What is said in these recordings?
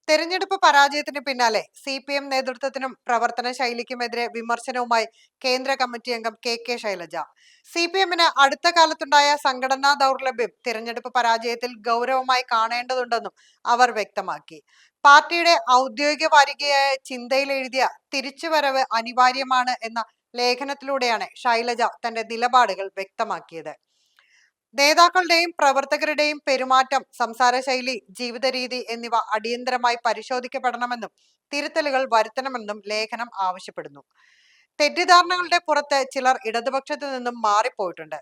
തെരഞ്ഞെടുപ്പ് പരാജയത്തിന് പിന്നാലെ CPM നേതൃത്വത്തിനും പ്രവർത്തന ശൈലിക്കുമെതിരെ വിമർശനവുമായി കേന്ദ്ര കമ്മിറ്റി അംഗം കെ ശൈലജ. CPMന് അടുത്ത കാലത്തുണ്ടായ സംഘടനാ ദൗർലഭ്യം തിരഞ്ഞെടുപ്പ് പരാജയത്തിൽ ഗൗരവമായി കാണേണ്ടതുണ്ടെന്നും അവർ വ്യക്തമാക്കി. പാർട്ടിയുടെ ഔദ്യോഗിക വാരികയായ ചിന്തയിൽ എഴുതിയ തിരിച്ചുവരവ് അനിവാര്യമാണ് എന്ന ലേഖനത്തിലൂടെയാണ് ശൈലജ തന്റെ നിലപാടുകൾ വ്യക്തമാക്കിയത്. നേതാക്കളുടെയും പ്രവർത്തകരുടെയും പെരുമാറ്റം, സംസാരശൈലി, ജീവിതരീതി എന്നിവ അടിയന്തരമായി പരിശോധിക്കപ്പെടണമെന്നും തിരുത്തലുകൾ വരുത്തണമെന്നും ലേഖനം ആവശ്യപ്പെടുന്നു. തെറ്റിദ്ധാരണകളുടെ പുറത്ത് ചിലർ ഇടതുപക്ഷത്തു നിന്നും മാറിപ്പോയിട്ടുണ്ട്.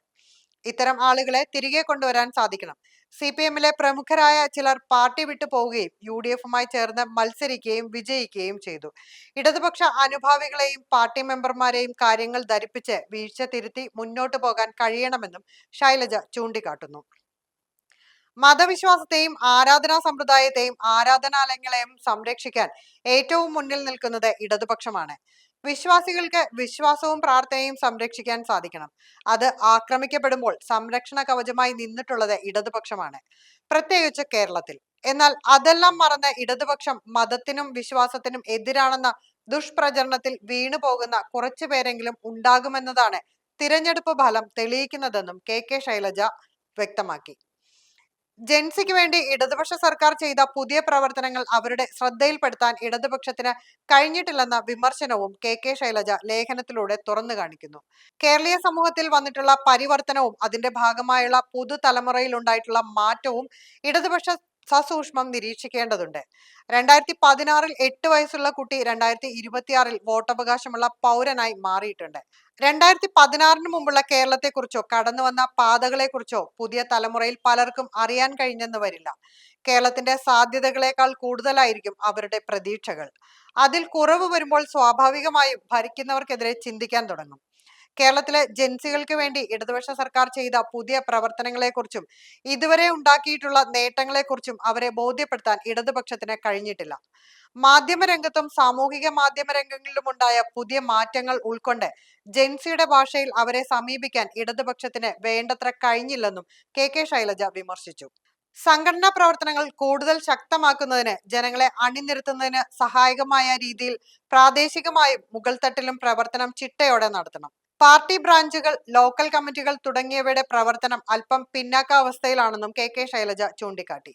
ഇത്തരം ആളുകളെ തിരികെ കൊണ്ടുവരാൻ സാധിക്കണം. CPMലെ പ്രമുഖരായ ചിലർ പാർട്ടി വിട്ടു പോവുകയും UDFുമായി ചേർന്ന് മത്സരിക്കുകയും വിജയിക്കുകയും ചെയ്തു. ഇടതുപക്ഷ അനുഭാവികളെയും പാർട്ടി മെമ്പർമാരെയും കാര്യങ്ങൾ ധരിപ്പിച്ച് വീഴ്ച തിരുത്തി മുന്നോട്ടു പോകാൻ കഴിയണമെന്നും ശൈലജ ചൂണ്ടിക്കാട്ടുന്നു. മതവിശ്വാസത്തെയും ആരാധനാ സമ്പ്രദായത്തെയും ആരാധനാലയങ്ങളെയും സംരക്ഷിക്കാൻ ഏറ്റവും മുന്നിൽ നിൽക്കുന്നത് ഇടതുപക്ഷമാണ്. വിശ്വാസികൾക്ക് വിശ്വാസവും പ്രാർത്ഥനയും സംരക്ഷിക്കാൻ സാധിക്കണം. അത് ആക്രമിക്കപ്പെടുമ്പോൾ സംരക്ഷണ കവചമായി നിന്നിട്ടുള്ളത് ഇടതുപക്ഷമാണ്, പ്രത്യേകിച്ച് കേരളത്തിൽ. എന്നാൽ അതെല്ലാം മറന്ന് ഇടതുപക്ഷം മതത്തിനും വിശ്വാസത്തിനും എതിരാണെന്ന ദുഷ്പ്രചരണത്തിൽ വീണുപോകുന്ന കുറച്ചു പേരെങ്കിലും ഉണ്ടാകുമെന്നതാണ് തിരഞ്ഞെടുപ്പ് ഫലം തെളിയിക്കുന്നതെന്നും കെ ശൈലജ വ്യക്തമാക്കി. ജൻസിക്ക് വേണ്ടി ഇടതുപക്ഷ സർക്കാർ ചെയ്ത പുതിയ പ്രവർത്തനങ്ങൾ അവരുടെ ശ്രദ്ധയിൽപ്പെടുത്താൻ ഇടതുപക്ഷത്തിന് കഴിഞ്ഞിട്ടില്ലെന്ന വിമർശനവും കെ ശൈലജ ലേഖനത്തിലൂടെ തുറന്നു കാണിക്കുന്നു. കേരളീയ സമൂഹത്തിൽ വന്നിട്ടുള്ള പരിവർത്തനവും അതിന്റെ ഭാഗമായുള്ള പുതുതലമുറയിൽ ഉണ്ടായിട്ടുള്ള മാറ്റവും ഇടതുപക്ഷ സസൂക്ഷ്മം നിരീക്ഷിക്കേണ്ടതുണ്ട്. 2016 8 വയസ്സുള്ള കുട്ടി 2026 വോട്ടവകാശമുള്ള പൗരനായി മാറിയിട്ടുണ്ട്. 2016 മുമ്പുള്ള കേരളത്തെക്കുറിച്ചോ കടന്നുവന്ന പാതകളെക്കുറിച്ചോ പുതിയ തലമുറയിൽ പലർക്കും അറിയാൻ കഴിഞ്ഞെന്ന് വരില്ല. കേരളത്തിന്റെ സാധ്യതകളേക്കാൾ കൂടുതലായിരിക്കും അവരുടെ പ്രതീക്ഷകൾ. അതിൽ കുറവ് വരുമ്പോൾ സ്വാഭാവികമായും ഭരിക്കുന്നവർക്കെതിരെ ചിന്തിക്കാൻ തുടങ്ങും. കേരളത്തിലെ ജൻസികൾക്ക് വേണ്ടി ഇടതുപക്ഷ സർക്കാർ ചെയ്ത പുതിയ പ്രവർത്തനങ്ങളെക്കുറിച്ചും ഇതുവരെ ഉണ്ടാക്കിയിട്ടുള്ള നേട്ടങ്ങളെക്കുറിച്ചും അവരെ ബോധ്യപ്പെടുത്താൻ ഇടതുപക്ഷത്തിന് കഴിഞ്ഞിട്ടില്ല. മാധ്യമരംഗത്തും സാമൂഹിക മാധ്യമ രംഗങ്ങളിലുമുണ്ടായ പുതിയ മാറ്റങ്ങൾ ഉൾക്കൊണ്ട് ജൻസിയുടെ ഭാഷയിൽ അവരെ സമീപിക്കാൻ ഇടതുപക്ഷത്തിന് വേണ്ടത്ര കഴിഞ്ഞില്ലെന്നും കെ ശൈലജ വിമർശിച്ചു. സംഘടനാ പ്രവർത്തനങ്ങൾ കൂടുതൽ ശക്തമാക്കുന്നതിന്, ജനങ്ങളെ അണിനിരത്തുന്നതിന് സഹായകമായ രീതിയിൽ പ്രാദേശികമായും മുകൾത്തട്ടിലും പ്രവർത്തനം ചിട്ടയോടെ നടത്തണം. പാർട്ടി ബ്രാഞ്ചുകൾ, ലോക്കൽ കമ്മിറ്റികൾ തുടങ്ങിയവയുടെ പ്രവർത്തനം അല്പം പിന്നാക്കാവസ്ഥയിലാണെന്നും കെ ശൈലജ ചൂണ്ടിക്കാട്ടി.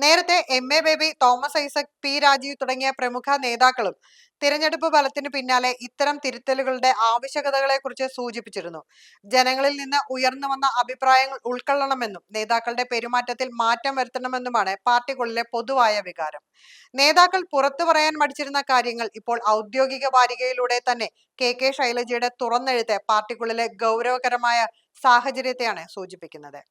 നേരത്തെ MA ബേബി, തോമസ് ഐസക്, P രാജീവ് തുടങ്ങിയ പ്രമുഖ നേതാക്കളും തിരഞ്ഞെടുപ്പ് ഫലത്തിന് പിന്നാലെ ഇത്തരം തിരുത്തലുകളുടെ ആവശ്യകതകളെക്കുറിച്ച് സൂചിപ്പിച്ചിരുന്നു. ജനങ്ങളിൽ നിന്ന് ഉയർന്നു വന്ന അഭിപ്രായങ്ങൾ ഉൾക്കൊള്ളണമെന്നും നേതാക്കളുടെ പെരുമാറ്റത്തിൽ മാറ്റം വരുത്തണമെന്നുമാണ് പാർട്ടിക്കുള്ളിലെ പൊതുവായ വികാരം. നേതാക്കൾ പുറത്തു പറയാൻ മടിച്ചിരുന്ന കാര്യങ്ങൾ ഇപ്പോൾ ഔദ്യോഗിക വാരികയിലൂടെ തന്നെ കെ ശൈലജയുടെ തുറന്നെഴുത്ത് പാർട്ടിക്കുള്ളിലെ ഗൗരവകരമായ സാഹചര്യത്തെയാണ് സൂചിപ്പിക്കുന്നത്.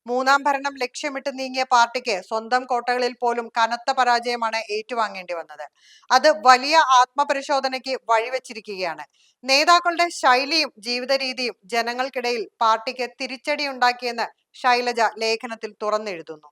മൂന്നാം ഭരണം ലക്ഷ്യമിട്ട് നീങ്ങിയ പാർട്ടിക്ക് സ്വന്തം കോട്ടകളിൽ പോലും കനത്ത പരാജയമാണ് ഏറ്റുവാങ്ങേണ്ടി വന്നത്. അത് വലിയ ആത്മപരിശോധനയ്ക്ക് വഴിവെച്ചിരിക്കുകയാണ്. നേതാക്കളുടെ ശൈലിയും ജീവിത രീതിയും ജനങ്ങൾക്കിടയിൽ പാർട്ടിക്ക് തിരിച്ചടിയുണ്ടാക്കിയെന്ന് ശൈലജ ലേഖനത്തിൽ തുറന്നെഴുതുന്നു.